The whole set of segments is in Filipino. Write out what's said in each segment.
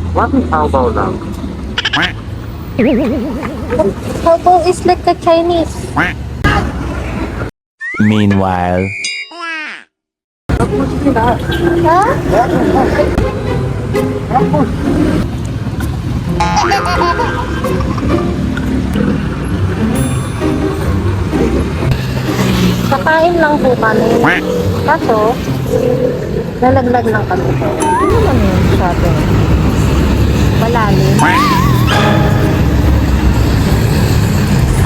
What is Taobao lang? Taobao is like a Chinese. Meanwhile, Ha? Kakain lang po kami. Kaso, nalaglag lang kami. Ano naman yun sabi? Malalim.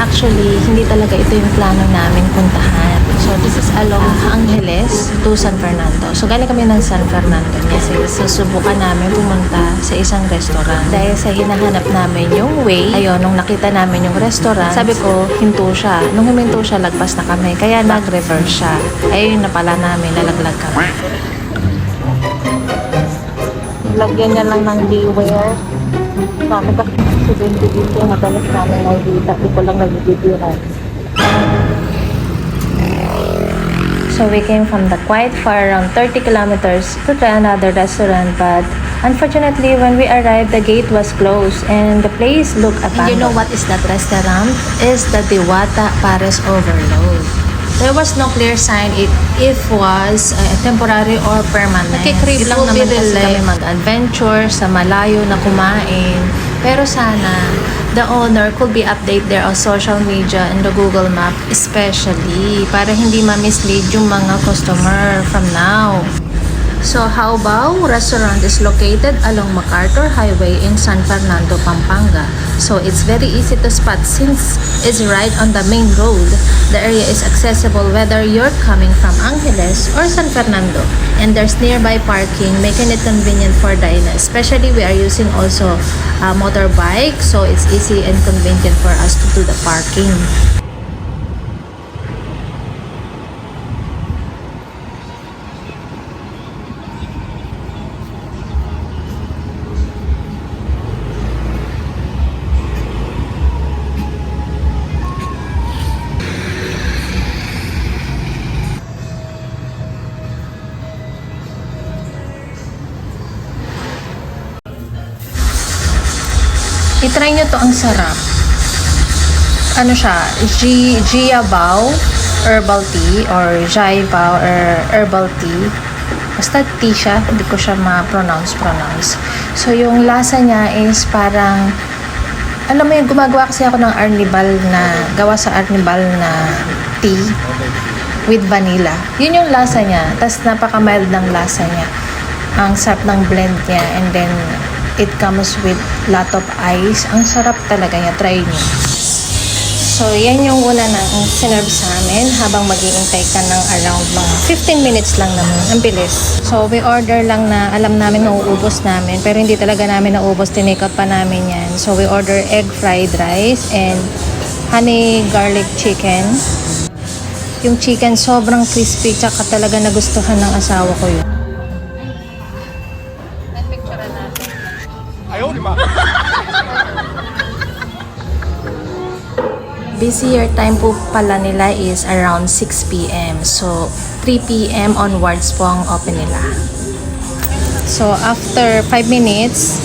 Actually, hindi talaga ito yung plano namin puntahan. So, this is along Angeles to San Fernando. So, galing kami ng San Fernando kasi susubukan namin pumunta sa isang restaurant. Dahil sa hinahanap namin yung way, ayun, nung nakita namin yung restaurant, sabi ko, hinto siya. Nung huminto siya, lagpas na kami. Kaya nag-reverse siya. Ayun na pala namin, nalaglag kami. Lagyan niya lang ng beware. Sabi kasi accident dito, madalas namin nakikita. Di ko lang nagbibiran. So we came from the quite far, around 30 kilometers, to try another restaurant, but unfortunately when we arrived, the gate was closed and the place looked abandoned. You know what is that restaurant? Is the Diwata Pares Overload. There was no clear sign if was temporary or permanent. Nakikrave Ilang po, naman kasi binili. kami mag-adventure sa malayo na kumain. Pero sana, the owner could be update there on social media and the Google Map especially para hindi ma-mislead yung mga customer from now. So, Haobao restaurant is located along MacArthur Highway in San Fernando, Pampanga. So, it's very easy to spot since it's right on the main road. The area is accessible whether you're coming from Angeles or San Fernando. And there's nearby parking, making it convenient for diners. Especially, we are using also a motorbike. So, it's easy and convenient for us to do the parking. I-try nyo to, ang sarap. Ano siya? Jiabao herbal tea or Jiabao or herbal tea. Basta tea siya. Hindi ko siya ma-pronounce. So, yung lasa niya is parang, alam mo yung gumagawa kasi ako ng arnibal na, gawa sa arnibal na tea with vanilla. Yun yung lasa niya. Tapos napaka-mild ng lasa niya. Ang sarap ng blend niya. And then, it comes with lot of ice. Ang sarap talaga niya. Try niyo. So, yan yung una na sinerve sa amin habang mag-iintay ka ng around mga 15 minutes lang naman. Ang bilis. So, we order lang na alam namin nauubos namin. Pero hindi talaga namin naubos. Tinake out pa namin yan. So, we order egg fried rice and honey garlic chicken. Yung chicken sobrang crispy. Tsaka talaga nagustuhan ng asawa ko yun. Busier time po pala nila is around 6 p.m. So, 3 p.m. onwards po ang open nila. So, after 5 minutes,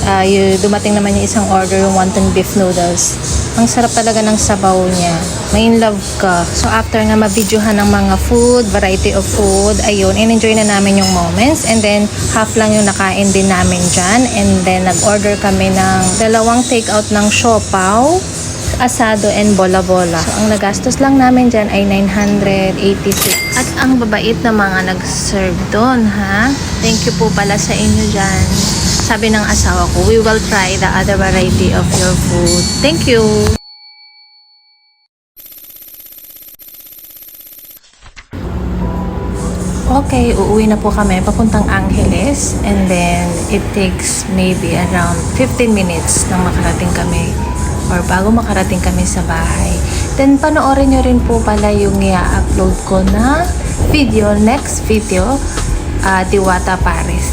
dumating naman yung isang order, yung wonton beef noodles. Ang sarap talaga ng sabaw niya. May in love ka. So, after nga ma-videohan ng mga food, variety of food, ayun, in-enjoy na namin yung moments. And then, half lang yung nakain din namin dyan. And then, nag-order kami ng dalawang take-out ng siopaw, asado and bola-bola. So, ang nagastos lang namin dyan ay 986. At ang babait na mga nag-serve doon, ha? Thank you po pala sa inyo dyan. Sabi ng asawa ko, we will try the other variety of your food. Thank you! Okay, uuwi na po kami papuntang Angeles and then it takes maybe around 15 minutes nang makarating kami or bago makarating kami sa bahay. Then, panoorin nyo rin po pala yung i-upload ko na video, next video, Diwata Pares.